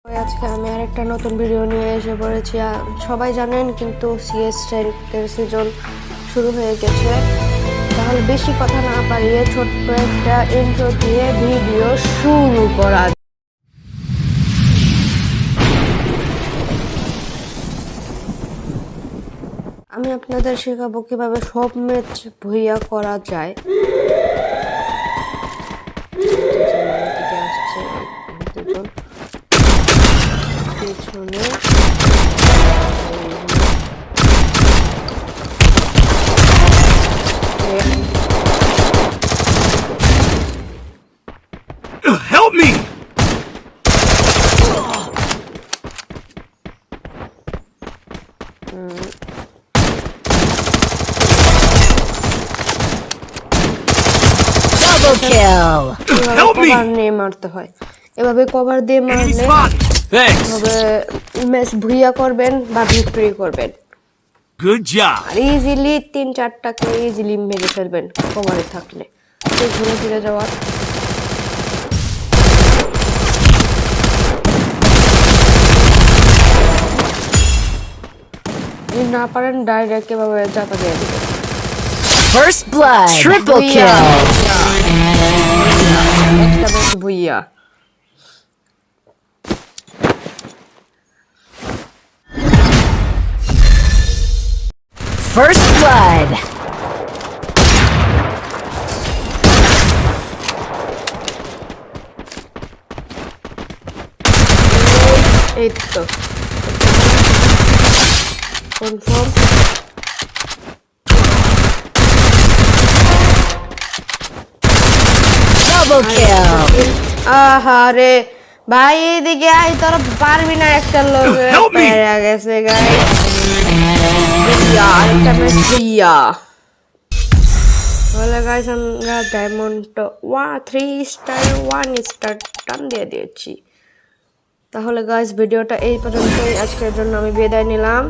আজকে আমি আরেকটা নতুন ভিডিও নিয়ে এসে পড়েছি। সবাই জানেন কিন্তু সিএস র্যাঙ্কের সিজন শুরু হয়ে গেছে। তাহলে বেশি কথা না পারিয়ে ছোট্ট একটা ইন্ট্রো দিয়ে ভিডিও শুরু করা। আমি আপনাদের শেখাবো কিভাবে সব ম্যাচ ভুইয়া করা যায়। আসছে দুজন পেছনে Help me! Double kill! Help me! Cover নিয়ে মারতে হয়। এভাবে কভার দিয়ে Enemy মারলে spot! Thanks! তবে ম্যাচ ভুইয়া করবেন বা ভিক্টরি করবেন। Good job! আর ইজিলি 3-4টাকে ইজিলি মেরে ফেলবেন কভারে থাকলে। তো ঘুরে ফিরে যাওয়ার যদি না পারেন ডাইরেক্ট এভাবে চাপা দিয়ে দিবেন। First blood! Triple kill! একটা ম্যাচ ভুইয়া। First blood! এই তো কনফার্ম। Double kill! আহারে ভাই এদিকে আই, তোরা পারবি না, একটা লোক Help me! পেরে গেছে গাইস। ভুইয়া, আরেকটা ম্যাচ ভুইয়া। তাহলে গাইস আমরা ডায়মন্ড 3 স্টার 1 স্টার টান দিয়ে দিয়েছি। তাহলে গাইস ভিডিওটা এই পর্যন্তই। আজকের জন্য আমি বিদায় নিলাম।